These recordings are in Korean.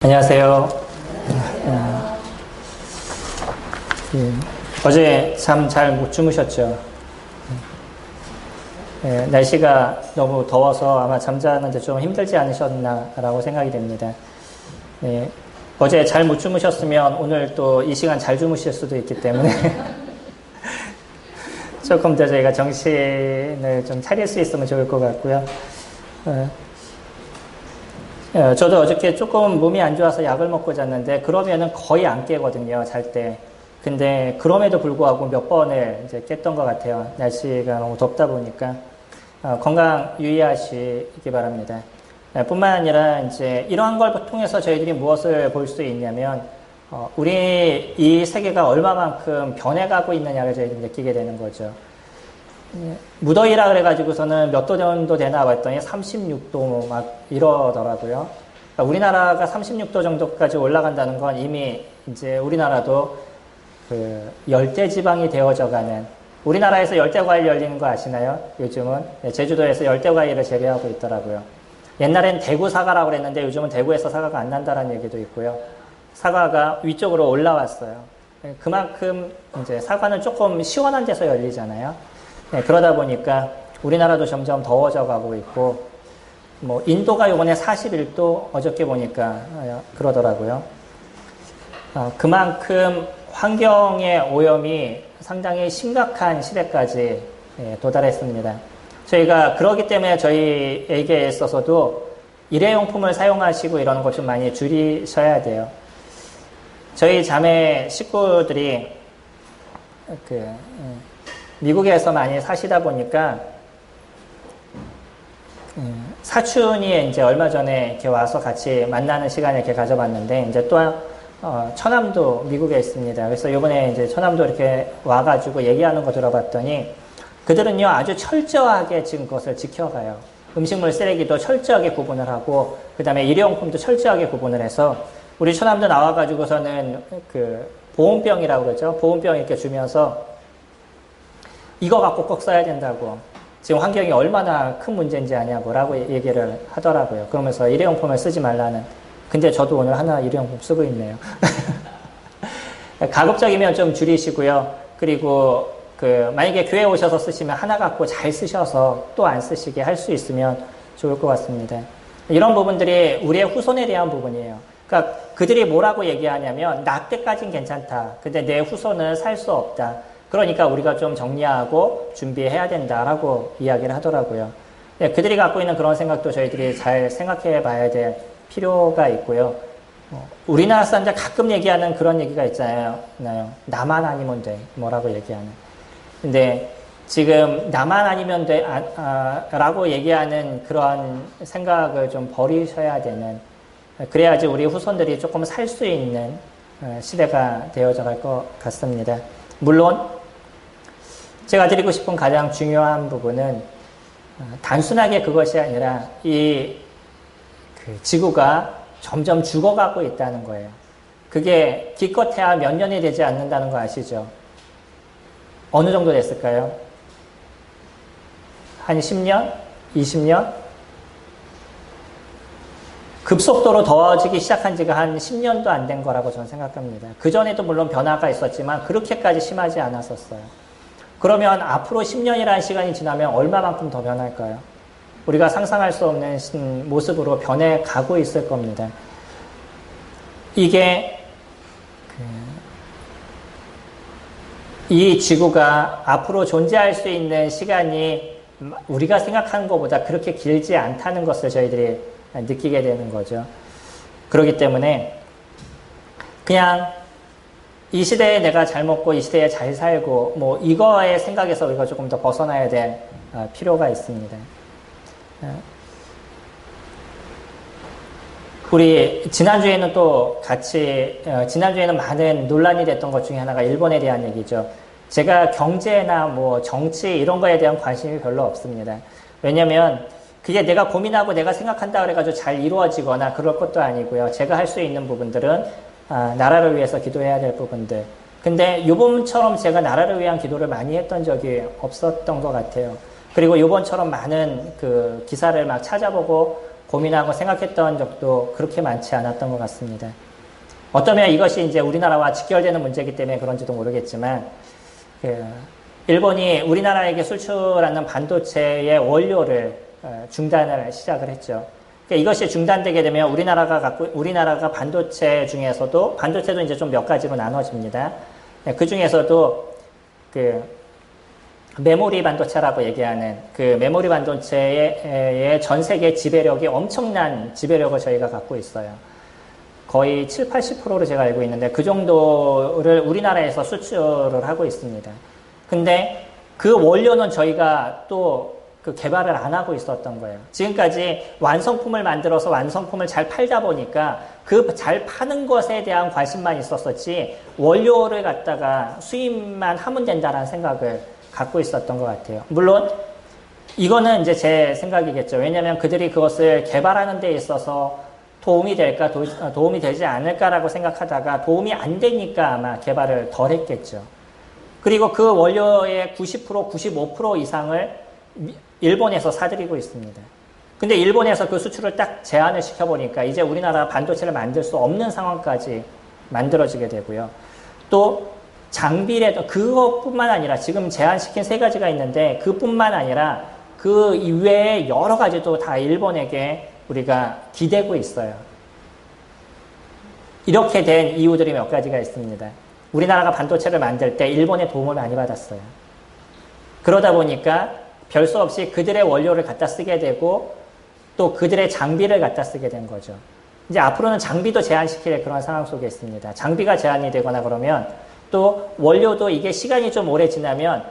안녕하세요. 어제 잠 잘 못 주무셨죠? 날씨가 너무 더워서 아마 잠자는데 좀 힘들지 않으셨나라고 생각이 됩니다. 어제 잘 못 주무셨으면 오늘 또 이 시간 잘 주무실 수도 있기 때문에 조금 더 저희가 정신을 좀 차릴 수 있으면 좋을 것 같고요. 저도 어저께 조금 몸이 안 좋아서 약을 먹고 잤는데 그러면은 거의 안 깨거든요, 잘 때. 근데 그럼에도 불구하고 몇 번을 이제 깼던 것 같아요. 날씨가 너무 덥다 보니까. 건강 유의하시기 바랍니다. 뿐만 아니라 이제 이러한 걸 통해서 저희들이 무엇을 볼 수 있냐면, 우리 이 세계가 얼마만큼 변해가고 있느냐를 저희들이 느끼게 되는 거죠. 무더위라 그래가지고서는 몇 도 정도 되나 봤더니 36도 막 이러더라고요. 그러니까 우리나라가 36도 정도까지 올라간다는 건 이미 이제 우리나라도 그 열대지방이 되어져 가는, 우리나라에서 열대과일 열리는 거 아시나요? 요즘은 제주도에서 열대과일을 재배하고 있더라고요. 옛날엔 대구 사과라고 그랬는데 요즘은 대구에서 사과가 안 난다는 얘기도 있고요. 사과가 위쪽으로 올라왔어요. 그만큼 이제 사과는 조금 시원한 데서 열리잖아요. 그러다 보니까 우리나라도 점점 더워져 가고 있고, 뭐 인도가 요번에 41도 어저께 보니까 그러더라고요. 그만큼 환경의 오염이 상당히 심각한 시대까지 도달했습니다. 저희가 그러기 때문에 저희에게 있어서도 일회용품을 사용하시고 이러는 것 좀 많이 줄이셔야 돼요. 저희 자매 식구들이 미국에서 많이 사시다 보니까 사촌이 이제 얼마 전에 이렇게 와서 같이 만나는 시간을 이렇게 가져봤는데, 이제 또 처남도 미국에 있습니다. 그래서 이번에 이제 처남도 이렇게 와가지고 얘기하는 거 들어봤더니 그들은요 아주 철저하게 지금 그것을 지켜가요. 음식물 쓰레기도 철저하게 구분을 하고, 그 다음에 일회용품도 철저하게 구분을 해서, 우리 처남도 나와가지고서는 그 보온병이라고 그러죠. 보온병 이렇게 주면서 이거 갖고 꼭 써야 된다고, 지금 환경이 얼마나 큰 문제인지 아냐고라고 얘기를 하더라고요. 그러면서 일회용품을 쓰지 말라는. 근데 저도 오늘 하나 일회용품 쓰고 있네요. 가급적이면 좀 줄이시고요. 그리고 만약에 교회 오셔서 쓰시면 하나 갖고 잘 쓰셔서 또 안 쓰시게 할 수 있으면 좋을 것 같습니다. 이런 부분들이 우리의 후손에 대한 부분이에요. 그러니까 그들이 뭐라고 얘기하냐면, 나 때까진 괜찮다. 근데 내 후손은 살 수 없다. 그러니까 우리가 좀 정리하고 준비해야 된다라고 이야기를 하더라고요. 그들이 갖고 있는 그런 생각도 저희들이 잘 생각해 봐야 될 필요가 있고요. 우리나라 사람들 가끔 얘기하는 그런 얘기가 있잖아요. 나만 아니면 돼. 뭐라고 얘기하는. 근데 지금 나만 아니면 돼. 라고 얘기하는 그런 생각을 좀 버리셔야 되는, 그래야지 우리 후손들이 조금 살 수 있는 시대가 되어져 갈 것 같습니다. 물론 제가 드리고 싶은 가장 중요한 부분은 단순하게 그것이 아니라 이 지구가 점점 죽어가고 있다는 거예요. 그게 기껏해야 몇 년이 되지 않는다는 거 아시죠? 어느 정도 됐을까요? 한 10년? 20년? 급속도로 더워지기 시작한 지가 한 10년도 안 된 거라고 저는 생각합니다. 그전에도 물론 변화가 있었지만 그렇게까지 심하지 않았었어요. 그러면 앞으로 10년이라는 시간이 지나면 얼마만큼 더 변할까요? 우리가 상상할 수 없는 모습으로 변해가고 있을 겁니다. 이게 이 지구가 앞으로 존재할 수 있는 시간이 우리가 생각하는 것보다 그렇게 길지 않다는 것을 저희들이 느끼게 되는 거죠. 그렇기 때문에 그냥 이 시대에 내가 잘 먹고 이 시대에 잘 살고 뭐 이거의 생각에서 우리가 조금 더 벗어나야 될 필요가 있습니다. 우리 지난주에는 또 같이 지난주에는 많은 논란이 됐던 것 중에 하나가 일본에 대한 얘기죠. 제가 경제나 뭐 정치 이런 거에 대한 관심이 별로 없습니다. 왜냐면 그게 내가 고민하고 내가 생각한다 그래가지고 잘 이루어지거나 그럴 것도 아니고요. 제가 할 수 있는 부분들은 나라를 위해서 기도해야 될 부분들. 근데 요번처럼 제가 나라를 위한 기도를 많이 했던 적이 없었던 것 같아요. 그리고 요번처럼 많은 그 기사를 막 찾아보고 고민하고 생각했던 적도 그렇게 많지 않았던 것 같습니다. 어쩌면 이것이 이제 우리나라와 직결되는 문제이기 때문에 그런지도 모르겠지만, 일본이 우리나라에게 수출하는 반도체의 원료를 중단을 시작을 했죠. 이것이 중단되게 되면 우리나라가 반도체 중에서도, 반도체도 이제 좀 몇 가지로 나눠집니다. 그 중에서도 메모리 반도체라고 얘기하는 그 메모리 반도체의 전 세계 지배력이 엄청난 지배력을 저희가 갖고 있어요. 거의 7, 80%로 제가 알고 있는데 그 정도를 우리나라에서 수출을 하고 있습니다. 근데 그 원료는 저희가 또 그 개발을 안 하고 있었던 거예요. 지금까지 완성품을 만들어서 완성품을 잘 팔다 보니까 그 잘 파는 것에 대한 관심만 있었었지 원료를 갖다가 수입만 하면 된다라는 생각을 갖고 있었던 것 같아요. 물론 이거는 이제 제 생각이겠죠. 왜냐하면 그들이 그것을 개발하는 데 있어서 도움이 될까, 도움이 되지 않을까라고 생각하다가 도움이 안 되니까 아마 개발을 덜 했겠죠. 그리고 그 원료의 90%, 95% 이상을 일본에서 사들이고 있습니다. 근데 일본에서 그 수출을 딱 제한을 시켜보니까 이제 우리나라 반도체를 만들 수 없는 상황까지 만들어지게 되고요. 또 장비래도 그것뿐만 아니라 지금 제한시킨 3가지가 있는데 그뿐만 아니라 그 이외에 여러 가지도 다 일본에게 우리가 기대고 있어요. 이렇게 된 이유들이 몇 가지가 있습니다. 우리나라가 반도체를 만들 때 일본의 도움을 많이 받았어요. 그러다 보니까 별 수 없이 그들의 원료를 갖다 쓰게 되고 또 그들의 장비를 갖다 쓰게 된 거죠. 이제 앞으로는 장비도 제한시킬 그런 상황 속에 있습니다. 장비가 제한이 되거나 그러면 또 원료도 이게 시간이 좀 오래 지나면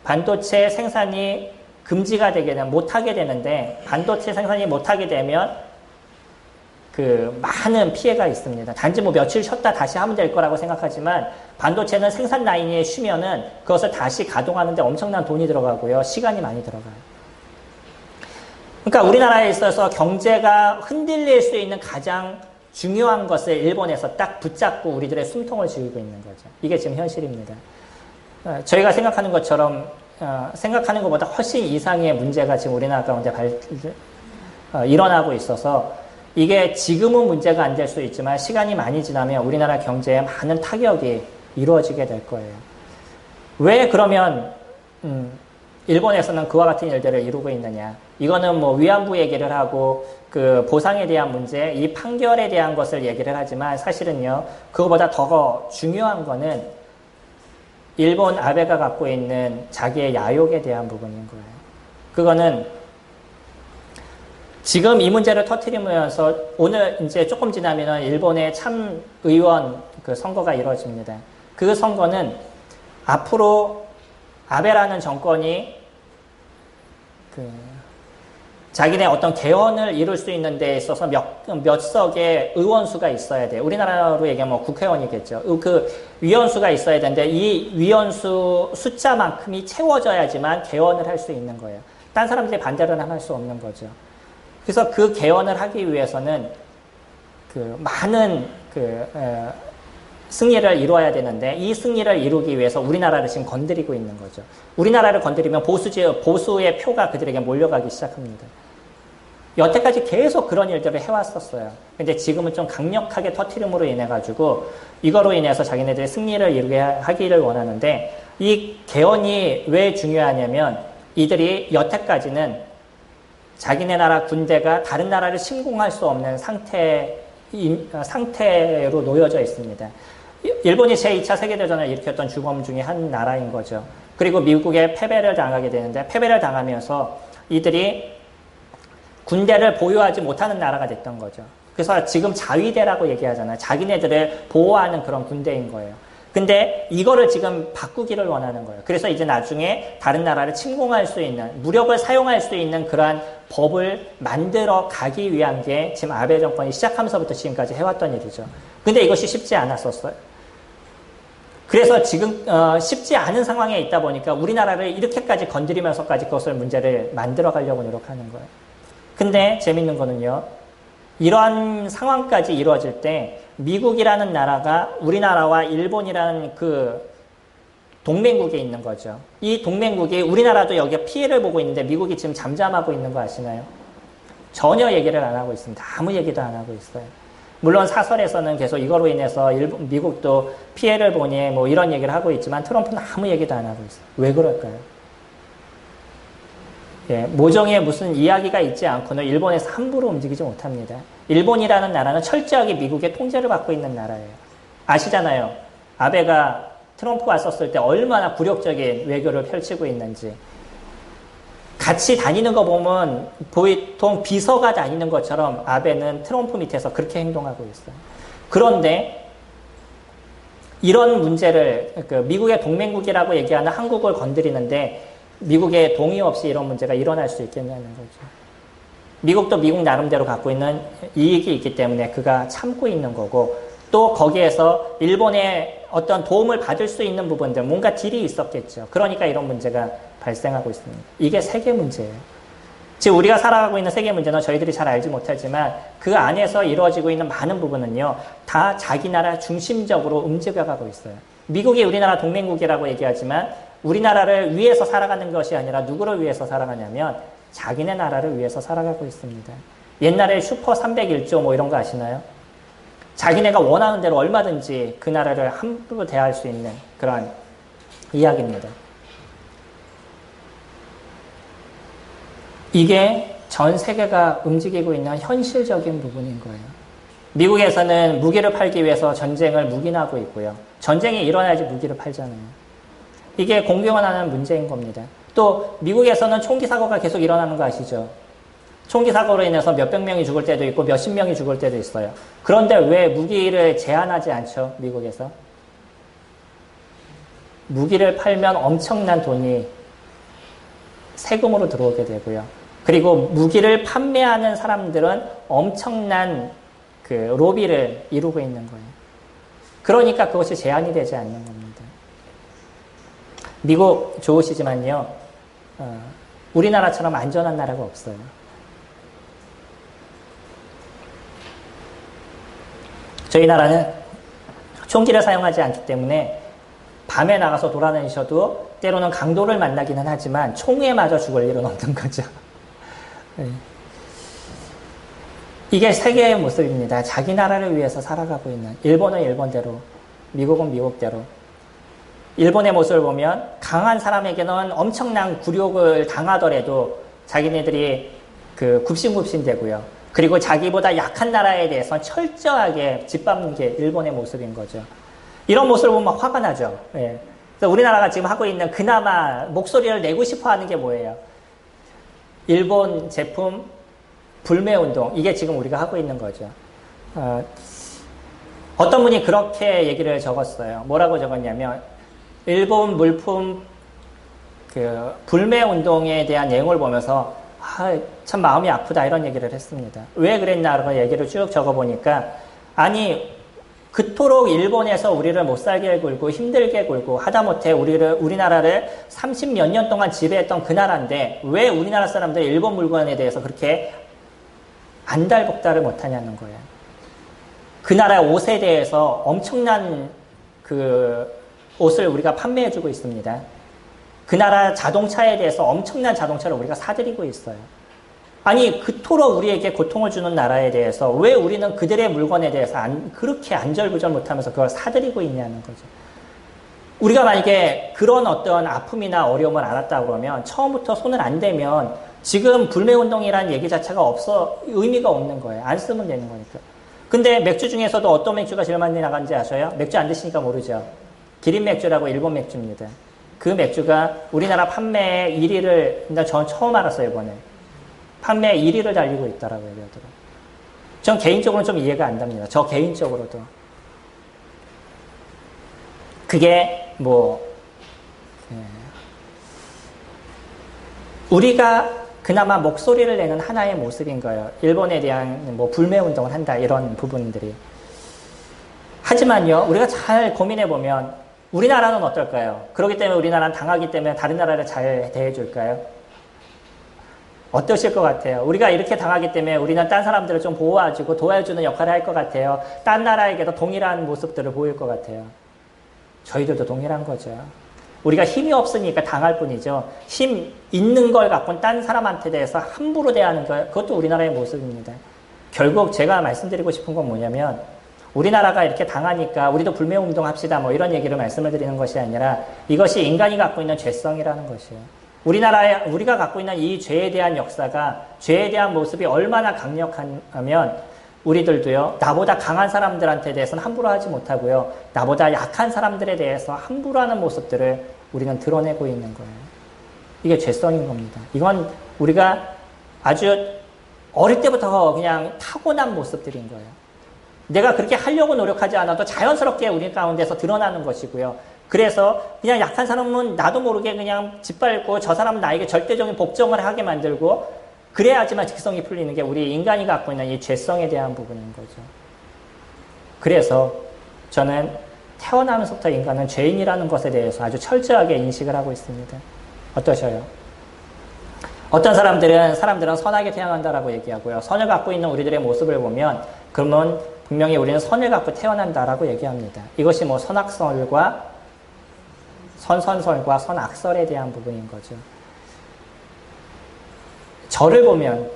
반도체 생산이 금지가 되게 되면 못하게 되는데 반도체 생산이 못하게 되면 그 많은 피해가 있습니다. 단지 뭐 며칠 쉬었다 다시 하면 될 거라고 생각하지만 반도체는 생산 라인이 쉬면은 그것을 다시 가동하는데 엄청난 돈이 들어가고요. 시간이 많이 들어가요. 그러니까 우리나라에 있어서 경제가 흔들릴 수 있는 가장 중요한 것을 일본에서 딱 붙잡고 우리들의 숨통을 쥐고 있는 거죠. 이게 지금 현실입니다. 저희가 생각하는 것처럼 생각하는 것보다 훨씬 이상의 문제가 지금 우리나라 가운데 일어나고 있어서 이게 지금은 문제가 안 될 수 있지만 시간이 많이 지나면 우리나라 경제에 많은 타격이 이루어지게 될 거예요. 왜 그러면 일본에서는 그와 같은 일들을 이루고 있느냐. 이거는 뭐 위안부 얘기를 하고 그 보상에 대한 문제, 이 판결에 대한 것을 얘기를 하지만 사실은요. 그거보다 더 중요한 거는 일본 아베가 갖고 있는 자기의 야욕에 대한 부분인 거예요. 그거는 지금 이 문제를 터뜨리면서 오늘 이제 조금 지나면 일본의 참의원 그 선거가 이루어집니다. 그 선거는 앞으로 아베라는 정권이 자기네 어떤 개헌을 이룰 수 있는 데 있어서 몇 석의 의원수가 있어야 돼요. 우리나라로 얘기하면 국회의원이겠죠. 그 위원수가 있어야 되는데 이 위원수 숫자만큼이 채워져야지만 개헌을 할 수 있는 거예요. 딴 사람들이 반대를 할 수 없는 거죠. 그래서 그 개헌을 하기 위해서는 많은 승리를 이루어야 되는데 이 승리를 이루기 위해서 우리나라를 지금 건드리고 있는 거죠. 우리나라를 건드리면 보수의 표가 그들에게 몰려가기 시작합니다. 여태까지 계속 그런 일들을 해왔었어요. 근데 지금은 좀 강력하게 터트림으로 인해가지고 이거로 인해서 자기네들의 승리를 이루게 하기를 원하는데 이 개헌이 왜 중요하냐면 이들이 여태까지는 자기네 나라 군대가 다른 나라를 침공할 수 없는 상태로 놓여져 있습니다. 일본이 제2차 세계대전을 일으켰던 주범 중에 한 나라인 거죠. 그리고 미국에 패배를 당하게 되는데 패배를 당하면서 이들이 군대를 보유하지 못하는 나라가 됐던 거죠. 그래서 지금 자위대라고 얘기하잖아요. 자기네들을 보호하는 그런 군대인 거예요. 근데 이거를 지금 바꾸기를 원하는 거예요. 그래서 이제 나중에 다른 나라를 침공할 수 있는, 무력을 사용할 수 있는 그러한 법을 만들어 가기 위한 게 지금 아베 정권이 시작하면서부터 지금까지 해왔던 일이죠. 근데 이것이 쉽지 않았었어요. 그래서 지금 쉽지 않은 상황에 있다 보니까 우리나라를 이렇게까지 건드리면서까지 그것을 문제를 만들어 가려고 노력하는 거예요. 근데 재밌는 거는요. 이러한 상황까지 이루어질 때 미국이라는 나라가 우리나라와 일본이라는 그 동맹국에 있는 거죠. 이 동맹국이 우리나라도 여기에 피해를 보고 있는데 미국이 지금 잠잠하고 있는 거 아시나요? 전혀 얘기를 안 하고 있습니다. 아무 얘기도 안 하고 있어요. 물론 사설에서는 계속 이거로 인해서 미국도 피해를 보니 뭐 이런 얘기를 하고 있지만 트럼프는 아무 얘기도 안 하고 있어요. 왜 그럴까요? 예, 모종의 무슨 이야기가 있지 않고는 일본에서 함부로 움직이지 못합니다. 일본이라는 나라는 철저하게 미국의 통제를 받고 있는 나라예요. 아시잖아요. 아베가 트럼프가 왔었을 때 얼마나 굴욕적인 외교를 펼치고 있는지. 같이 다니는 거 보면 보통 비서가 다니는 것처럼 아베는 트럼프 밑에서 그렇게 행동하고 있어요. 그런데 이런 문제를 미국의 동맹국이라고 얘기하는 한국을 건드리는데 미국의 동의 없이 이런 문제가 일어날 수 있겠냐는 거죠. 미국도 미국 나름대로 갖고 있는 이익이 있기 때문에 그가 참고 있는 거고 또 거기에서 일본의 어떤 도움을 받을 수 있는 부분들 뭔가 딜이 있었겠죠. 그러니까 이런 문제가 발생하고 있습니다. 이게 세계 문제예요. 지금 우리가 살아가고 있는 세계 문제는 저희들이 잘 알지 못하지만 그 안에서 이루어지고 있는 많은 부분은요. 다 자기 나라 중심적으로 움직여가고 있어요. 미국이 우리나라 동맹국이라고 얘기하지만 우리나라를 위해서 살아가는 것이 아니라 누구를 위해서 살아가냐면 자기네 나라를 위해서 살아가고 있습니다. 옛날에 슈퍼 301조 뭐 이런 거 아시나요? 자기네가 원하는 대로 얼마든지 그 나라를 함부로 대할 수 있는 그런 이야기입니다. 이게 전 세계가 움직이고 있는 현실적인 부분인 거예요. 미국에서는 무기를 팔기 위해서 전쟁을 묵인하고 있고요. 전쟁이 일어나야지 무기를 팔잖아요. 이게 공경하는 문제인 겁니다. 또 미국에서는 총기 사고가 계속 일어나는 거 아시죠? 총기 사고로 인해서 몇백 명이 죽을 때도 있고 몇십 명이 죽을 때도 있어요. 그런데 왜 무기를 제한하지 않죠? 미국에서. 무기를 팔면 엄청난 돈이 세금으로 들어오게 되고요. 그리고 무기를 판매하는 사람들은 엄청난 그 로비를 이루고 있는 거예요. 그러니까 그것이 제한이 되지 않는 겁니다. 미국 좋으시지만요. 우리나라처럼 안전한 나라가 없어요. 저희 나라는 총기를 사용하지 않기 때문에 밤에 나가서 돌아다니셔도 때로는 강도를 만나기는 하지만 총에 맞아 죽을 일은 없는 거죠. 네. 이게 세계의 모습입니다. 자기 나라를 위해서 살아가고 있는 일본은 일본대로, 미국은 미국대로. 일본의 모습을 보면 강한 사람에게는 엄청난 굴욕을 당하더라도 자기네들이 굽신굽신되고요. 그리고 자기보다 약한 나라에 대해서 철저하게 짓밟는 게 일본의 모습인 거죠. 이런 모습을 보면 화가 나죠. 예. 그래서 우리나라가 지금 하고 있는 그나마 목소리를 내고 싶어 하는 게 뭐예요? 일본 제품 불매운동. 이게 지금 우리가 하고 있는 거죠. 어떤 분이 그렇게 얘기를 적었어요. 뭐라고 적었냐면 일본 물품 불매운동에 대한 내용을 보면서 참 마음이 아프다 이런 얘기를 했습니다. 왜 그랬나라고 얘기를 쭉 적어보니까 아니 그토록 일본에서 우리를 못 살게 굴고 힘들게 굴고 하다못해 우리나라를 30몇 년 동안 지배했던 그 나라인데 왜 우리나라 사람들이 일본 물건에 대해서 그렇게 안달복달을 못하냐는 거예요. 그 나라 옷에 대해서 엄청난 옷을 우리가 판매해주고 있습니다. 그 나라 자동차에 대해서 엄청난 자동차를 우리가 사들이고 있어요. 아니 그토록 우리에게 고통을 주는 나라에 대해서 왜 우리는 그들의 물건에 대해서 그렇게 안절부절 못하면서 그걸 사들이고 있냐는 거죠. 우리가 만약에 그런 어떤 아픔이나 어려움을 알았다 그러면 처음부터 손을 안 대면 지금 불매운동이라는 얘기 자체가 의미가 없는 거예요. 안 쓰면 되는 거니까. 근데 맥주 중에서도 어떤 맥주가 제일 많이 나가는지 아셔요? 맥주 안 드시니까 모르죠. 기린 맥주라고 일본 맥주입니다. 그 맥주가 우리나라 판매 1위를 전 처음 알았어요, 이번에. 판매 1위를 달리고 있다라고 얘기하더라고요. 전 개인적으로는 좀 이해가 안 됩니다. 저 개인적으로도. 그게 우리가 그나마 목소리를 내는 하나의 모습인 거예요. 일본에 대한 불매운동을 한다 이런 부분들이. 하지만요, 우리가 잘 고민해보면 우리나라는 어떨까요? 그렇기 때문에 우리나라는 당하기 때문에 다른 나라를 잘 대해줄까요? 어떠실 것 같아요? 우리가 이렇게 당하기 때문에 우리는 딴 사람들을 좀 보호해주고 도와주는 역할을 할 것 같아요. 딴 나라에게도 동일한 모습들을 보일 것 같아요. 저희들도 동일한 거죠. 우리가 힘이 없으니까 당할 뿐이죠. 힘 있는 걸 갖고는 딴 사람한테 대해서 함부로 대하는 것, 그것도 우리나라의 모습입니다. 결국 제가 말씀드리고 싶은 건 뭐냐면 우리나라가 이렇게 당하니까 우리도 불매운동 합시다 뭐 이런 얘기를 말씀을 드리는 것이 아니라 이것이 인간이 갖고 있는 죄성이라는 것이에요. 우리가 갖고 있는 이 죄에 대한 역사가, 죄에 대한 모습이 얼마나 강력하면 우리들도요, 나보다 강한 사람들한테 대해서는 함부로 하지 못하고요, 나보다 약한 사람들에 대해서 함부로 하는 모습들을 우리는 드러내고 있는 거예요. 이게 죄성인 겁니다. 이건 우리가 아주 어릴 때부터 그냥 타고난 모습들인 거예요. 내가 그렇게 하려고 노력하지 않아도 자연스럽게 우리 가운데서 드러나는 것이고요. 그래서 그냥 약한 사람은 나도 모르게 그냥 짓밟고 저 사람은 나에게 절대적인 복종을 하게 만들고 그래야지만 직성이 풀리는 게 우리 인간이 갖고 있는 이 죄성에 대한 부분인 거죠. 그래서 저는 태어나면서부터 인간은 죄인이라는 것에 대해서 아주 철저하게 인식을 하고 있습니다. 어떠셔요? 어떤 사람들은 선하게 태어난다라고 얘기하고요. 선을 갖고 있는 우리들의 모습을 보면 그러면 분명히 우리는 선을 갖고 태어난다라고 얘기합니다. 이것이 뭐 선악설과 선선설과 선악설에 대한 부분인 거죠. 저를 보면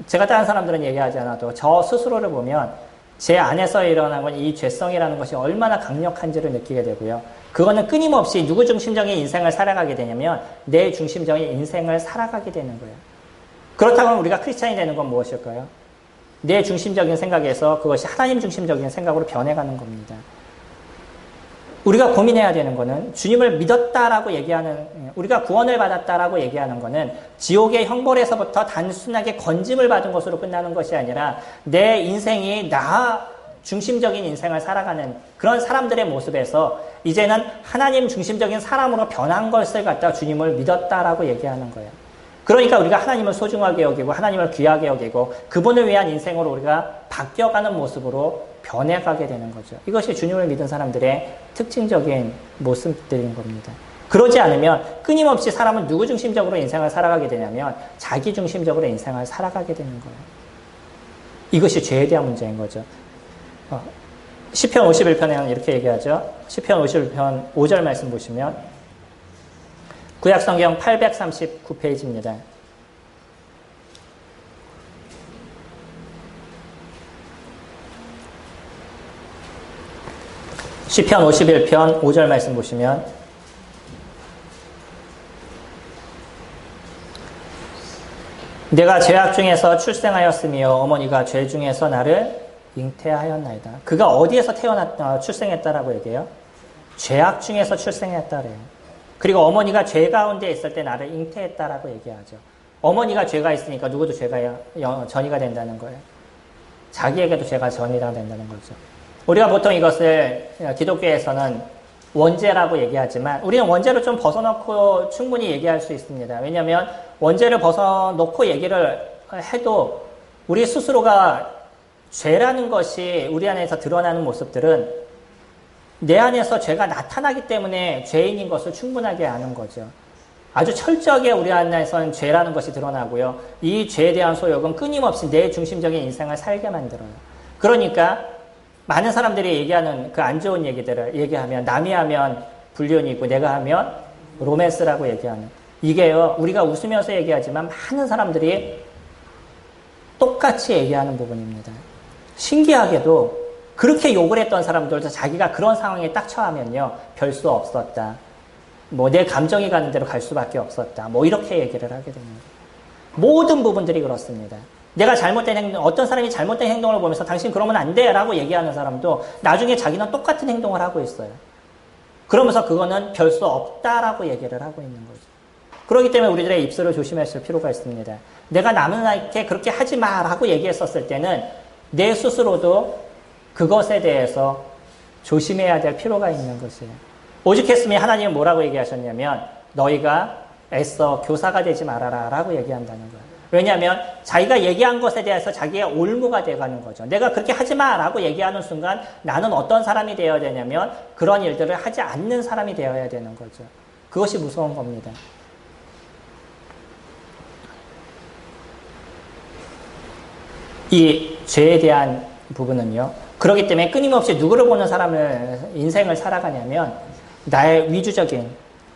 제가 다른 사람들은 얘기하지 않아도 저 스스로를 보면 제 안에서 일어난 건 이 죄성이라는 것이 얼마나 강력한지를 느끼게 되고요. 그거는 끊임없이 누구 중심적인 인생을 살아가게 되냐면 내 중심적인 인생을 살아가게 되는 거예요. 그렇다면 우리가 크리스찬이 되는 건 무엇일까요? 내 중심적인 생각에서 그것이 하나님 중심적인 생각으로 변해가는 겁니다. 우리가 고민해야 되는 거는 주님을 믿었다라고 얘기하는, 우리가 구원을 받았다라고 얘기하는 거는 지옥의 형벌에서부터 단순하게 건짐을 받은 것으로 끝나는 것이 아니라 내 인생이 나 중심적인 인생을 살아가는 그런 사람들의 모습에서 이제는 하나님 중심적인 사람으로 변한 것을 갖다 주님을 믿었다라고 얘기하는 거예요. 그러니까 우리가 하나님을 소중하게 여기고 하나님을 귀하게 여기고 그분을 위한 인생으로 우리가 바뀌어가는 모습으로 변해가게 되는 거죠. 이것이 주님을 믿은 사람들의 특징적인 모습들인 겁니다. 그러지 않으면 끊임없이 사람은 누구 중심적으로 인생을 살아가게 되냐면 자기 중심적으로 인생을 살아가게 되는 거예요. 이것이 죄에 대한 문제인 거죠. 시편 51편에는 이렇게 얘기하죠. 시편 51편 5절 말씀 보시면 구약성경 839페이지입니다. 시편 51편 5절 말씀 보시면 내가 죄악 중에서 출생하였으며 어머니가 죄 중에서 나를 잉태하였나이다. 그가 어디에서 출생했다라고 얘기해요? 죄악 중에서 출생했다래요. 그리고 어머니가 죄 가운데 있을 때 나를 잉태했다라고 얘기하죠. 어머니가 죄가 있으니까 누구도 죄가 전이가 된다는 거예요. 자기에게도 죄가 전이가 된다는 거죠. 우리가 보통 이것을 기독교에서는 원죄라고 얘기하지만 우리는 원죄를 좀 벗어놓고 충분히 얘기할 수 있습니다. 왜냐하면 원죄를 벗어놓고 얘기를 해도 우리 스스로가 죄라는 것이 우리 안에서 드러나는 모습들은 내 안에서 죄가 나타나기 때문에 죄인인 것을 충분하게 아는 거죠. 아주 철저하게 우리 안에서는 죄라는 것이 드러나고요. 이 죄에 대한 소욕은 끊임없이 내 중심적인 인생을 살게 만들어요. 그러니까 많은 사람들이 얘기하는 그 안 좋은 얘기들을 얘기하면 남이 하면 불륜이고 내가 하면 로맨스라고 얘기하는 이게요. 우리가 웃으면서 얘기하지만 많은 사람들이 똑같이 얘기하는 부분입니다. 신기하게도 그렇게 욕을 했던 사람들도 자기가 그런 상황에 딱 처하면요. 별 수 없었다. 뭐 내 감정이 가는 대로 갈 수밖에 없었다. 뭐 이렇게 얘기를 하게 됩니다. 모든 부분들이 그렇습니다. 내가 잘못된 행동, 어떤 사람이 잘못된 행동을 보면서 당신 그러면 안 돼 라고 얘기하는 사람도 나중에 자기는 똑같은 행동을 하고 있어요. 그러면서 그거는 별 수 없다라고 얘기를 하고 있는 거죠. 그렇기 때문에 우리들의 입술을 조심했을 필요가 있습니다. 내가 남에게 그렇게 하지 마라고 얘기했었을 때는 내 스스로도 그것에 대해서 조심해야 될 필요가 있는 것이에요. 오죽했으면 하나님은 뭐라고 얘기하셨냐면 너희가 애써 교사가 되지 말아라 라고 얘기한다는 거예요. 왜냐하면 자기가 얘기한 것에 대해서 자기의 올무가 돼가는 거죠. 내가 그렇게 하지 마라고 얘기하는 순간 나는 어떤 사람이 되어야 되냐면 그런 일들을 하지 않는 사람이 되어야 되는 거죠. 그것이 무서운 겁니다. 이 죄에 대한 부분은요. 그렇기 때문에 끊임없이 누구를 보는 사람을 인생을 살아가냐면 나의 위주적인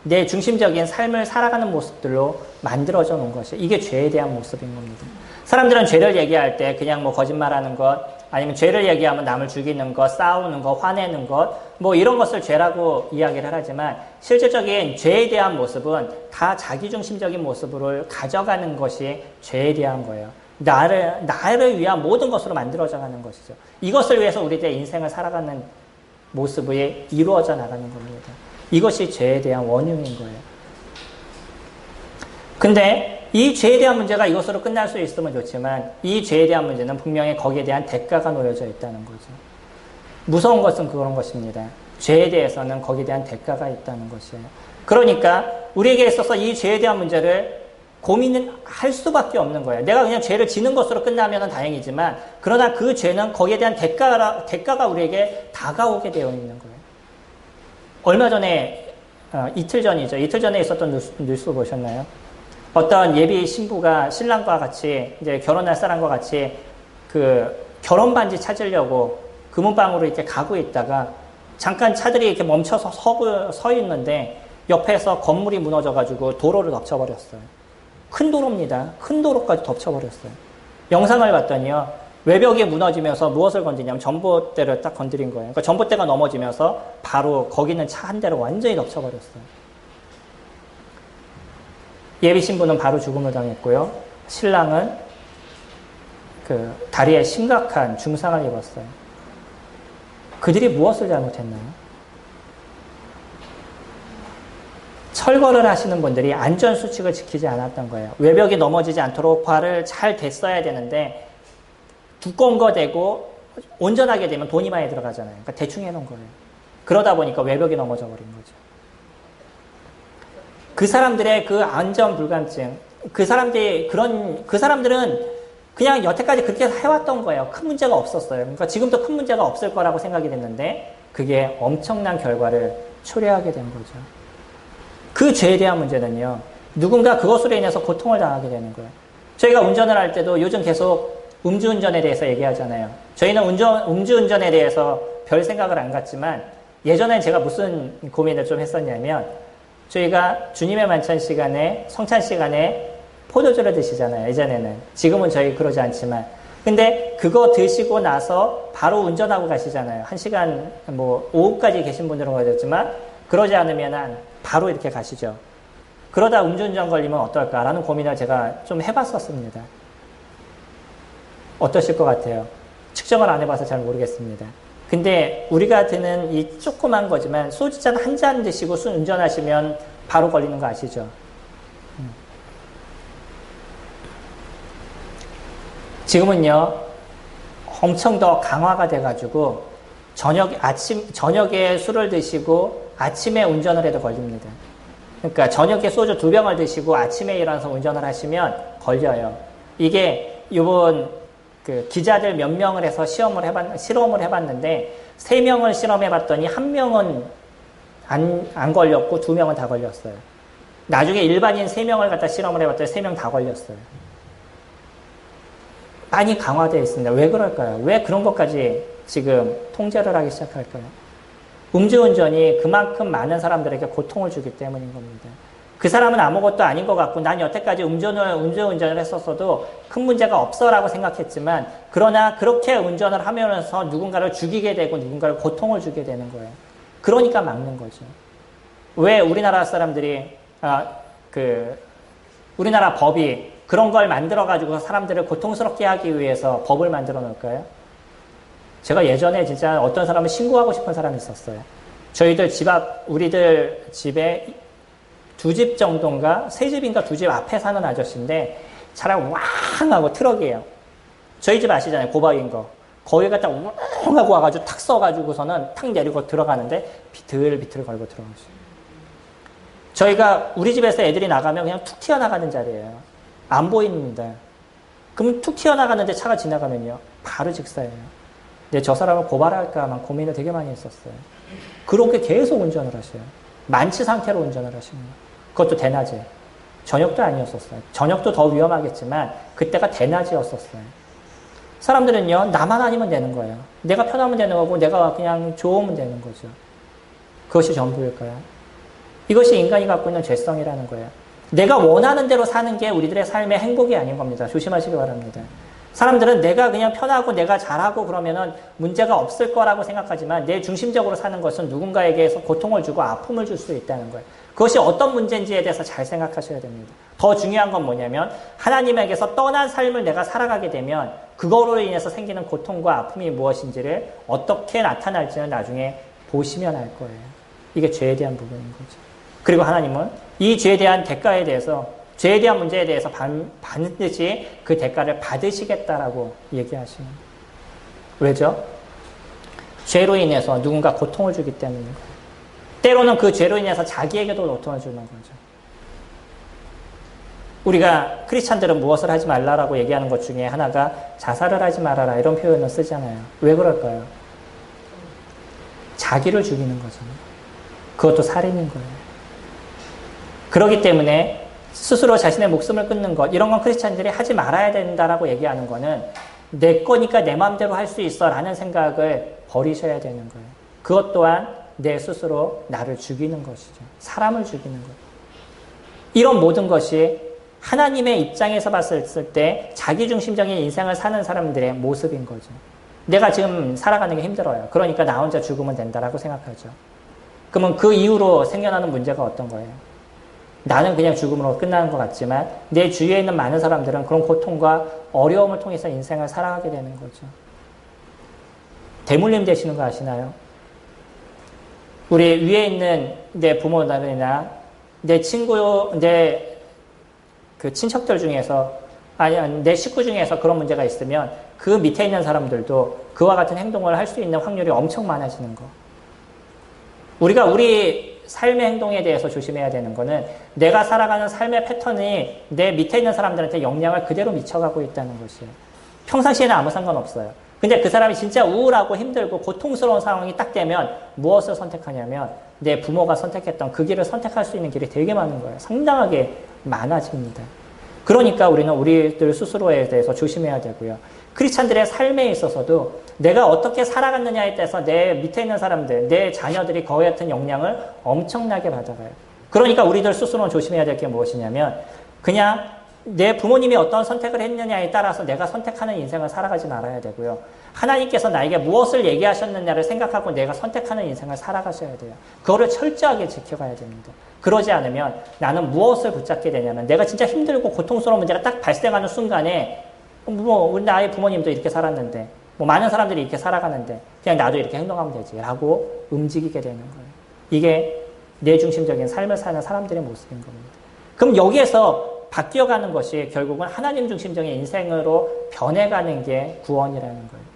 내 중심적인 삶을 살아가는 모습들로 만들어져 놓은 것이 이게 죄에 대한 모습인 겁니다. 사람들은 죄를 얘기할 때 그냥 뭐 거짓말하는 것, 아니면 죄를 얘기하면 남을 죽이는 것, 싸우는 것, 화내는 것, 뭐 이런 것을 죄라고 이야기를 하지만 실질적인 죄에 대한 모습은 다 자기중심적인 모습을 가져가는 것이 죄에 대한 거예요. 나를 위한 모든 것으로 만들어져 가는 것이죠. 이것을 위해서 우리들의 인생을 살아가는 모습이 이루어져 나가는 겁니다. 이것이 죄에 대한 원흉인 거예요. 근데 이 죄에 대한 문제가 이것으로 끝날 수 있으면 좋지만 이 죄에 대한 문제는 분명히 거기에 대한 대가가 놓여져 있다는 거죠. 무서운 것은 그런 것입니다. 죄에 대해서는 거기에 대한 대가가 있다는 것이에요. 그러니까 우리에게 있어서 이 죄에 대한 문제를 고민을 할 수밖에 없는 거예요. 내가 그냥 죄를 지는 것으로 끝나면 다행이지만 그러나 그 죄는 거기에 대한 대가가 우리에게 다가오게 되어 있는 거예요. 얼마 전에 이틀 전에 있었던 뉴스 보셨나요? 어떤 예비 신부가 신랑과 같이 이제 결혼할 사람과 같이 그 결혼 반지 찾으려고 금은방으로 이렇게 가고 있다가 잠깐 차들이 이렇게 멈춰서 서 있는데 옆에서 건물이 무너져가지고 도로를 덮쳐버렸어요. 큰 도로입니다. 큰 도로까지 덮쳐버렸어요. 영상을 봤더니요. 외벽이 무너지면서 무엇을 건드냐면 전봇대를 딱 건드린 거예요. 그러니까 전봇대가 넘어지면서 바로 거기 있는 차 한 대를 완전히 덮쳐버렸어요. 예비 신부는 바로 죽음을 당했고요. 신랑은 그 다리에 심각한 중상을 입었어요. 그들이 무엇을 잘못했나요? 철거를 하시는 분들이 안전수칙을 지키지 않았던 거예요. 외벽이 넘어지지 않도록 발을 잘 댔어야 되는데 두꺼운 거 대고 온전하게 되면 돈이 많이 들어가잖아요. 그러니까 대충 해놓은 거예요. 그러다 보니까 외벽이 넘어져 버린 거죠. 그 사람들의 그 안전 불감증, 그 사람들은 그냥 여태까지 그렇게 해왔던 거예요. 큰 문제가 없었어요. 그러니까 지금도 큰 문제가 없을 거라고 생각이 됐는데 그게 엄청난 결과를 초래하게 된 거죠. 그 죄에 대한 문제는요. 누군가 그것으로 인해서 고통을 당하게 되는 거예요. 저희가 운전을 할 때도 요즘 계속 음주운전에 대해서 얘기하잖아요. 저희는 음주운전에 대해서 별 생각을 안 갖지만 예전엔 제가 무슨 고민을 좀 했었냐면 저희가 주님의 만찬 시간에 성찬 시간에 포도주를 드시잖아요. 예전에는. 지금은 저희 그러지 않지만. 근데 그거 드시고 나서 바로 운전하고 가시잖아요. 1시간 뭐 오후까지 계신 분들은 그러셨지만 그러지 않으면 바로 이렇게 가시죠. 그러다 음주운전 걸리면 어떨까라는 고민을 제가 좀 해봤었습니다. 어떠실 것 같아요? 측정을 안 해봐서 잘 모르겠습니다. 근데 우리가 드는 이 조그만 거지만 소주잔 한 잔 드시고 운전하시면 바로 걸리는 거 아시죠? 지금은요, 엄청 더 강화가 돼가지고 저녁에 술을 드시고 아침에 운전을 해도 걸립니다. 그러니까 저녁에 소주 2병을 드시고 아침에 일어나서 운전을 하시면 걸려요. 이게 이번 그 기자들 몇 명을 해서 실험을 해봤는데 3명을 실험해봤더니 1명은 안 걸렸고 2명은 다 걸렸어요. 나중에 일반인 3명을 갖다 실험을 해봤더니 3명 다 걸렸어요. 많이 강화되어 있습니다. 왜 그럴까요? 왜 그런 것까지 지금 통제를 하기 시작할까요? 음주운전이 그만큼 많은 사람들에게 고통을 주기 때문인 겁니다. 그 사람은 아무것도 아닌 것 같고 난 여태까지 음주운전을 했었어도 큰 문제가 없어라고 생각했지만 그러나 그렇게 운전을 하면서 누군가를 죽이게 되고 누군가를 고통을 주게 되는 거예요. 그러니까 막는 거죠. 왜 우리나라 사람들이 우리나라 법이 그런 걸 만들어가지고 사람들을 고통스럽게 하기 위해서 법을 만들어 놓을까요? 제가 예전에 진짜 어떤 사람을 신고하고 싶은 사람이 있었어요. 우리들 집에 2집 정도인가, 3집인가 2집 앞에 사는 아저씨인데, 차량 왕 하고 트럭이에요. 저희 집 아시잖아요, 고박인 거. 거기 갖다 왕 하고 와가지고 탁 써가지고서는 탁 내리고 들어가는데, 비틀비틀 걸고 들어가죠. 저희가 우리 집에서 애들이 나가면 그냥 툭 튀어나가는 자리예요. 안 보입니다. 그럼 툭 튀어나가는데 차가 지나가면요, 바로 직사예요. 근데 저 사람을 고발할까만 고민을 되게 많이 했었어요. 그렇게 계속 운전을 하셔요. 만취 상태로 운전을 하시는 거예요. 그것도 대낮에. 저녁도 아니었었어요. 저녁도 더 위험하겠지만 그때가 대낮이었었어요. 사람들은요, 나만 아니면 되는 거예요. 내가 편하면 되는 거고 내가 그냥 좋으면 되는 거죠. 그것이 전부일까요? 이것이 인간이 갖고 있는 죄성이라는 거예요. 내가 원하는 대로 사는 게 우리들의 삶의 행복이 아닌 겁니다. 조심하시기 바랍니다. 사람들은 내가 그냥 편하고 내가 잘하고 그러면은 문제가 없을 거라고 생각하지만 내 중심적으로 사는 것은 누군가에게서 고통을 주고 아픔을 줄 수 있다는 거예요. 그것이 어떤 문제인지에 대해서 잘 생각하셔야 됩니다. 더 중요한 건 뭐냐면 하나님에게서 떠난 삶을 내가 살아가게 되면 그거로 인해서 생기는 고통과 아픔이 무엇인지를 어떻게 나타날지는 나중에 보시면 알 거예요. 이게 죄에 대한 부분인 거죠. 그리고 하나님은 이 죄에 대한 대가에 대해서 죄에 대한 문제에 대해서 반드시 그 대가를 받으시겠다라고 얘기하시는 거예요. 왜죠? 죄로 인해서 누군가 고통을 주기 때문인 거예요. 때로는 그 죄로 인해서 자기에게도 고통을 주는 거죠. 우리가 크리스찬들은 무엇을 하지 말라라고 얘기하는 것 중에 하나가 자살을 하지 말아라 이런 표현을 쓰잖아요. 왜 그럴까요? 자기를 죽이는 거잖아요. 그것도 살인인 거예요. 그렇기 때문에 스스로 자신의 목숨을 끊는 것 이런 건 크리스찬들이 하지 말아야 된다라고 얘기하는 거는 내 거니까 내 마음대로 할 수 있어 라는 생각을 버리셔야 되는 거예요. 그것 또한 내 스스로 나를 죽이는 것이죠. 사람을 죽이는 거예요. 이런 모든 것이 하나님의 입장에서 봤을 때 자기중심적인 인생을 사는 사람들의 모습인 거죠. 내가 지금 살아가는 게 힘들어요. 그러니까 나 혼자 죽으면 된다라고 생각하죠. 그러면 그 이후로 생겨나는 문제가 어떤 거예요? 나는 그냥 죽음으로 끝나는 것 같지만 내 주위에 있는 많은 사람들은 그런 고통과 어려움을 통해서 인생을 살아가게 되는 거죠. 대물림 되시는 거 아시나요? 우리 위에 있는 내 부모들이나 내 친구, 내 그 친척들 중에서 아니 내 식구 중에서 그런 문제가 있으면 그 밑에 있는 사람들도 그와 같은 행동을 할 수 있는 확률이 엄청 많아지는 거. 우리가 우리 삶의 행동에 대해서 조심해야 되는 거는 내가 살아가는 삶의 패턴이 내 밑에 있는 사람들한테 영향을 그대로 미쳐가고 있다는 것이에요. 평상시에는 아무 상관없어요. 근데 그 사람이 진짜 우울하고 힘들고 고통스러운 상황이 딱 되면 무엇을 선택하냐면 내 부모가 선택했던 그 길을 선택할 수 있는 길이 되게 많은 거예요. 상당하게 많아집니다. 그러니까 우리는 우리들 스스로에 대해서 조심해야 되고요. 크리스찬들의 삶에 있어서도 내가 어떻게 살아갔느냐에 따라서 내 밑에 있는 사람들, 내 자녀들이 거와 같은 영향을 엄청나게 받아가요. 그러니까 우리들 스스로는 조심해야 될 게 무엇이냐면 그냥 내 부모님이 어떤 선택을 했느냐에 따라서 내가 선택하는 인생을 살아가지 말아야 되고요. 하나님께서 나에게 무엇을 얘기하셨느냐를 생각하고 내가 선택하는 인생을 살아가셔야 돼요. 그거를 철저하게 지켜가야 됩니다. 그러지 않으면 나는 무엇을 붙잡게 되냐면 내가 진짜 힘들고 고통스러운 문제가 딱 발생하는 순간에 우리 나의 부모님도 이렇게 살았는데 많은 사람들이 이렇게 살아가는데 그냥 나도 이렇게 행동하면 되지 라고 움직이게 되는 거예요. 이게 내 중심적인 삶을 사는 사람들의 모습인 겁니다. 그럼 여기에서 바뀌어가는 것이 결국은 하나님 중심적인 인생으로 변해가는 게 구원이라는 거예요.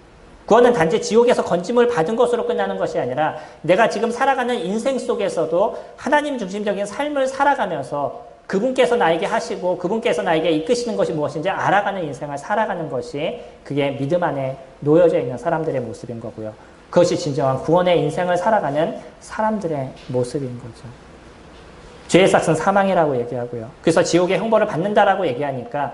구원은 단지 지옥에서 건짐을 받은 것으로 끝나는 것이 아니라 내가 지금 살아가는 인생 속에서도 하나님 중심적인 삶을 살아가면서 그분께서 나에게 하시고 그분께서 나에게 이끄시는 것이 무엇인지 알아가는 인생을 살아가는 것이 그게 믿음 안에 놓여져 있는 사람들의 모습인 거고요. 그것이 진정한 구원의 인생을 살아가는 사람들의 모습인 거죠. 죄의 삭은 사망이라고 얘기하고요. 그래서 지옥의 형벌을 받는다라고 얘기하니까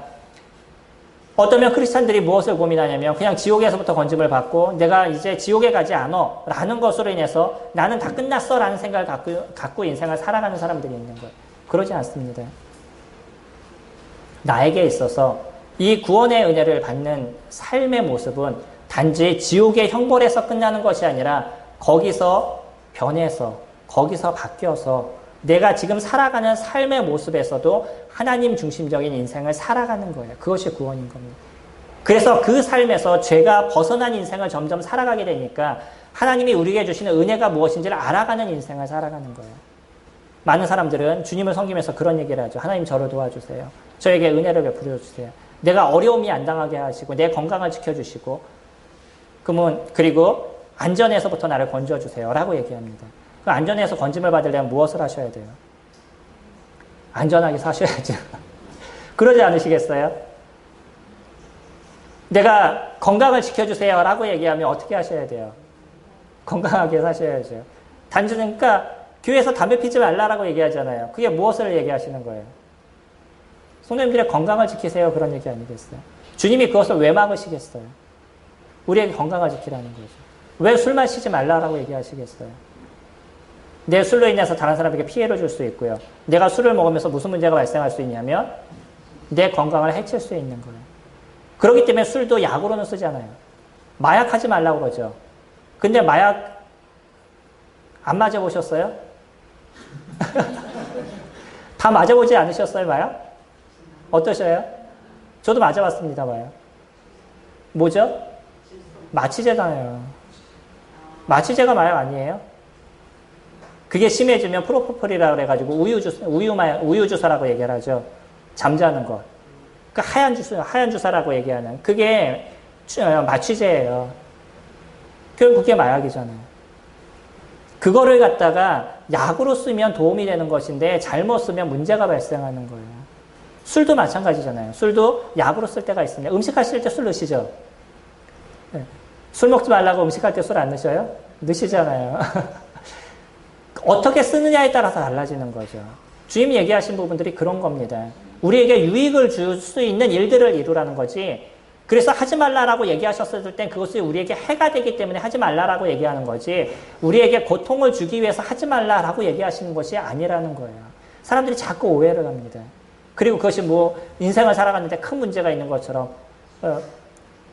어쩌면 크리스찬들이 무엇을 고민하냐면 그냥 지옥에서부터 건짐을 받고 내가 이제 지옥에 가지 않아 라는 것으로 인해서 나는 다 끝났어 라는 생각을 갖고 인생을 살아가는 사람들이 있는 거예요. 그러지 않습니다. 나에게 있어서 이 구원의 은혜를 받는 삶의 모습은 단지 지옥의 형벌에서 끝나는 것이 아니라 거기서 변해서 거기서 바뀌어서 내가 지금 살아가는 삶의 모습에서도 하나님 중심적인 인생을 살아가는 거예요. 그것이 구원인 겁니다. 그래서 그 삶에서 죄가 벗어난 인생을 점점 살아가게 되니까 하나님이 우리에게 주시는 은혜가 무엇인지를 알아가는 인생을 살아가는 거예요. 많은 사람들은 주님을 섬기면서 그런 얘기를 하죠. 하나님 저를 도와주세요. 저에게 은혜를 베풀어 주세요. 내가 어려움이 안 당하게 하시고 내 건강을 지켜주시고 그리고 안전에서부터 나를 건져주세요 라고 얘기합니다. 그 안전에서 건짐을 받으려면 무엇을 하셔야 돼요? 안전하게 사셔야죠. 그러지 않으시겠어요? 내가 건강을 지켜주세요 라고 얘기하면 어떻게 하셔야 돼요? 건강하게 사셔야죠. 단순히 그러니까 교회에서 담배 피지 말라라고 얘기하잖아요. 그게 무엇을 얘기하시는 거예요? 성도님들의 건강을 지키세요 그런 얘기 아니겠어요? 주님이 그것을 왜 막으시겠어요? 우리에게 건강을 지키라는 거죠. 왜 술 마시지 말라라고 얘기하시겠어요? 내 술로 인해서 다른 사람에게 피해를 줄 수 있고요. 내가 술을 먹으면서 무슨 문제가 발생할 수 있냐면 내 건강을 해칠 수 있는 거예요. 그렇기 때문에 술도 약으로는 쓰잖아요. 마약하지 말라고 그러죠. 근데 마약 안 맞아보셨어요? 다 맞아보지 않으셨어요, 마약? 어떠셔요? 저도 맞아봤습니다, 마약. 뭐죠? 마취제잖아요. 마취제가 마약 아니에요? 그게 심해지면 프로포폴이라고 그래가지고 우유 주사라고 얘기를 하죠. 잠자는 것. 그 하얀 주사라고 얘기하는. 그게 마취제예요. 결국 그게 마약이잖아요. 그거를 갖다가 약으로 쓰면 도움이 되는 것인데 잘못 쓰면 문제가 발생하는 거예요. 술도 마찬가지잖아요. 술도 약으로 쓸 때가 있습니다. 음식하실 때 술 넣으시죠? 네. 술 먹지 말라고 음식할 때 술 안 넣으셔요? 넣으시잖아요. 어떻게 쓰느냐에 따라서 달라지는 거죠. 주님이 얘기하신 부분들이 그런 겁니다. 우리에게 유익을 줄 수 있는 일들을 이루라는 거지. 그래서 하지 말라라고 얘기하셨을 땐 그것이 우리에게 해가 되기 때문에 하지 말라라고 얘기하는 거지. 우리에게 고통을 주기 위해서 하지 말라라고 얘기하시는 것이 아니라는 거예요. 사람들이 자꾸 오해를 합니다. 그리고 그것이 뭐 인생을 살아가는데 큰 문제가 있는 것처럼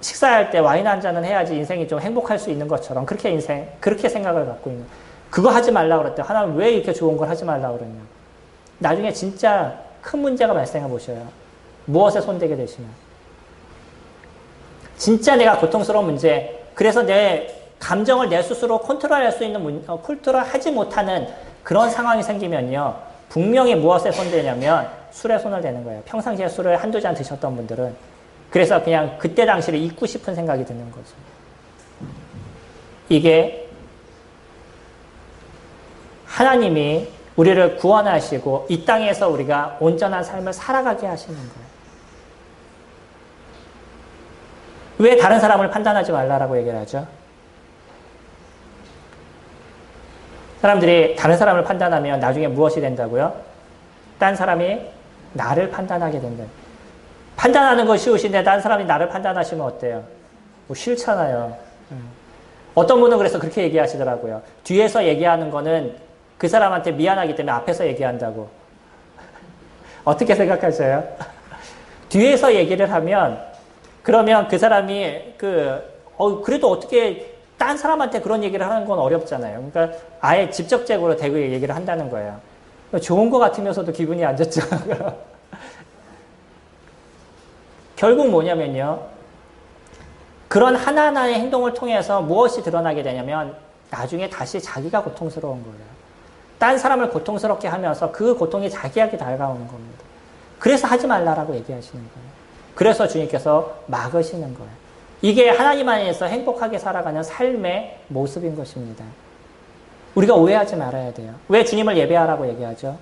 식사할 때 와인 한 잔은 해야지 인생이 좀 행복할 수 있는 것처럼 그렇게 생각을 갖고 있는. 그거 하지 말라고 그랬대. 하나님 왜 이렇게 좋은 걸 하지 말라고 그랬냐. 나중에 진짜 큰 문제가 발생해 보셔요. 무엇에 손대게 되시면. 진짜 내가 고통스러운 문제, 그래서 내 감정을 내 스스로 컨트롤할 수 있는, 컨트롤하지 못하는 그런 상황이 생기면요. 분명히 무엇에 손대냐면 술에 손을 대는 거예요. 평상시에 술을 한두 잔 드셨던 분들은. 그래서 그냥 그때 당시를 잊고 싶은 생각이 드는 거죠. 이게 하나님이 우리를 구원하시고 이 땅에서 우리가 온전한 삶을 살아가게 하시는 거예요. 왜 다른 사람을 판단하지 말라라고 얘기를 하죠? 사람들이 다른 사람을 판단하면 나중에 무엇이 된다고요? 딴 사람이 나를 판단하게 된다. 판단하는 거 쉬우신데 딴 사람이 나를 판단하시면 어때요? 뭐 싫잖아요. 어떤 분은 그래서 그렇게 얘기하시더라고요. 뒤에서 얘기하는 거는 그 사람한테 미안하기 때문에 앞에서 얘기한다고. 어떻게 생각하세요? 뒤에서 얘기를 하면 그러면 그 사람이 그래도 어떻게 딴 사람한테 그런 얘기를 하는 건 어렵잖아요. 그러니까 아예 직접적으로 대고 얘기를 한다는 거예요. 좋은 것 같으면서도 기분이 안 좋잖아요. 결국 뭐냐면요. 그런 하나하나의 행동을 통해서 무엇이 드러나게 되냐면 나중에 다시 자기가 고통스러운 거예요. 딴 사람을 고통스럽게 하면서 그 고통이 자기에게 다가오는 겁니다. 그래서 하지 말라라고 얘기하시는 거예요. 그래서 주님께서 막으시는 거예요. 이게 하나님 안에서 행복하게 살아가는 삶의 모습인 것입니다. 우리가 오해하지 말아야 돼요. 왜 주님을 예배하라고 얘기하죠?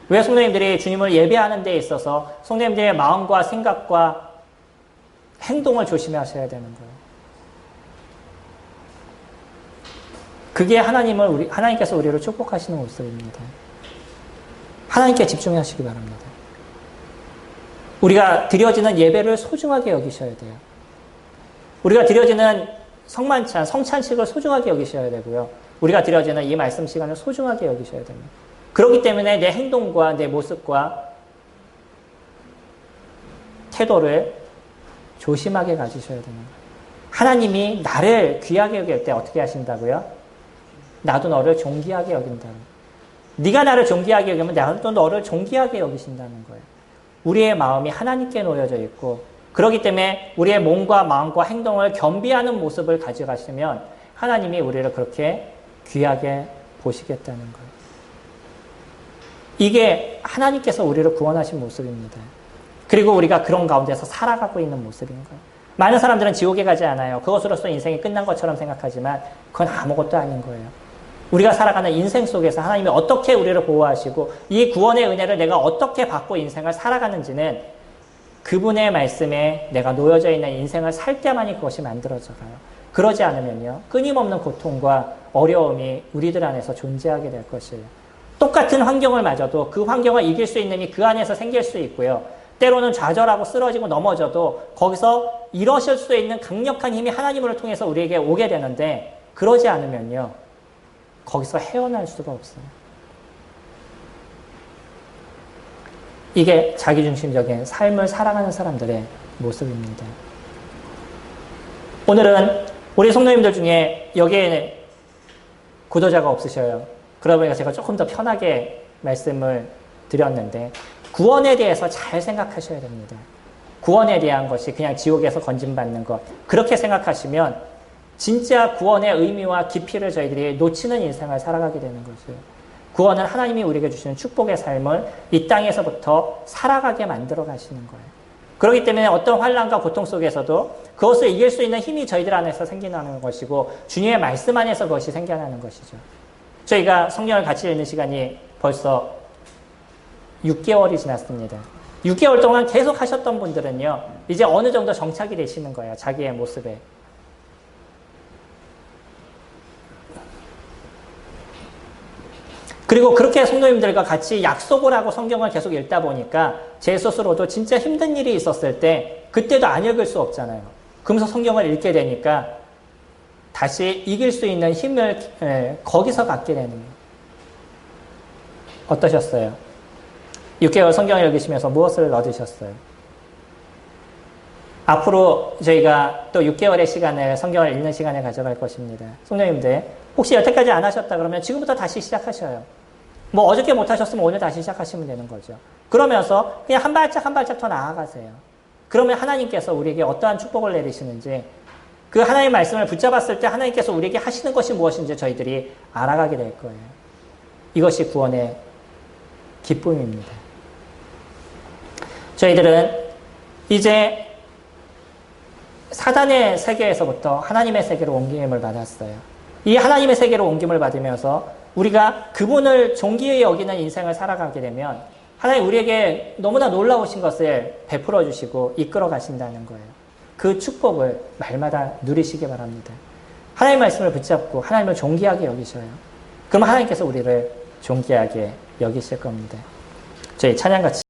왜 성도님들이 주님을 예배하는 데 있어서 성도님들의 마음과 생각과 행동을 조심하셔야 되는 거예요. 그게 하나님께서 우리를 축복하시는 모습입니다. 하나님께 집중하시기 바랍니다. 우리가 드려지는 예배를 소중하게 여기셔야 돼요. 우리가 드려지는 성찬식을 소중하게 여기셔야 되고요. 우리가 드려지는 이 말씀 시간을 소중하게 여기셔야 됩니다. 그렇기 때문에 내 행동과 내 모습과 태도를 조심하게 가지셔야 되는 거예요. 하나님이 나를 귀하게 여길 때 어떻게 하신다고요? 나도 너를 존귀하게 여긴다는 거예요. 네가 나를 존귀하게 여기면 나도 너를 존귀하게 여기신다는 거예요. 우리의 마음이 하나님께 놓여져 있고 그렇기 때문에 우리의 몸과 마음과 행동을 겸비하는 모습을 가져가시면 하나님이 우리를 그렇게 귀하게 보시겠다는 거예요. 이게 하나님께서 우리를 구원하신 모습입니다. 그리고 우리가 그런 가운데서 살아가고 있는 모습인 거예요. 많은 사람들은 지옥에 가지 않아요. 그것으로서 인생이 끝난 것처럼 생각하지만 그건 아무것도 아닌 거예요. 우리가 살아가는 인생 속에서 하나님이 어떻게 우리를 보호하시고 이 구원의 은혜를 내가 어떻게 받고 인생을 살아가는지는 그분의 말씀에 내가 놓여져 있는 인생을 살 때만이 그것이 만들어져 가요. 그러지 않으면요. 끊임없는 고통과 어려움이 우리들 안에서 존재하게 될 것이에요. 똑같은 환경을 맞아도 그 환경을 이길 수 있는 힘이 그 안에서 생길 수 있고요. 때로는 좌절하고 쓰러지고 넘어져도 거기서 일어설 수 있는 강력한 힘이 하나님을 통해서 우리에게 오게 되는데 그러지 않으면요. 거기서 헤어날 수가 없어요. 이게 자기중심적인 삶을 살아가는 사람들의 모습입니다. 오늘은 우리 성도님들 중에 여기에 구도자가 없으셔요. 그러다 보니까 제가 조금 더 편하게 말씀을 드렸는데 구원에 대해서 잘 생각하셔야 됩니다. 구원에 대한 것이 그냥 지옥에서 건진받는 것. 그렇게 생각하시면 진짜 구원의 의미와 깊이를 저희들이 놓치는 인생을 살아가게 되는 거죠. 구원은 하나님이 우리에게 주시는 축복의 삶을 이 땅에서부터 살아가게 만들어 가시는 거예요. 그렇기 때문에 어떤 환난과 고통 속에서도 그것을 이길 수 있는 힘이 저희들 안에서 생겨나는 것이고 주님의 말씀 안에서 그것이 생겨나는 것이죠. 저희가 성경을 같이 읽는 시간이 벌써 6개월이 지났습니다. 6개월 동안 계속 하셨던 분들은요, 이제 어느 정도 정착이 되시는 거예요. 자기의 모습에. 그리고 그렇게 성도님들과 같이 약속을 하고 성경을 계속 읽다 보니까 제 스스로도 진짜 힘든 일이 있었을 때 그때도 안 읽을 수 없잖아요. 그러면서 성경을 읽게 되니까 다시 이길 수 있는 힘을 거기서 갖게 되는 거예요. 어떠셨어요? 6개월 성경을 읽으시면서 무엇을 얻으셨어요? 앞으로 저희가 또 6개월의 시간을 성경을 읽는 시간을 가져갈 것입니다. 성도님들 혹시 여태까지 안 하셨다 그러면 지금부터 다시 시작하셔요. 뭐 어저께 못 하셨으면 오늘 다시 시작하시면 되는 거죠. 그러면서 그냥 한 발짝 한 발짝 더 나아가세요. 그러면 하나님께서 우리에게 어떠한 축복을 내리시는지 그 하나님의 말씀을 붙잡았을 때 하나님께서 우리에게 하시는 것이 무엇인지 저희들이 알아가게 될 거예요. 이것이 구원의 기쁨입니다. 저희들은 이제 사단의 세계에서부터 하나님의 세계로 옮김을 받았어요. 이 하나님의 세계로 옮김을 받으면서 우리가 그분을 존귀히 여기는 인생을 살아가게 되면 하나님 우리에게 너무나 놀라우신 것을 베풀어 주시고 이끌어 가신다는 거예요. 그 축복을 말마다 누리시기 바랍니다. 하나님의 말씀을 붙잡고 하나님을 존귀하게 여기셔요. 그럼 하나님께서 우리를 존귀하게 여기실 겁니다. 저희 찬양 같이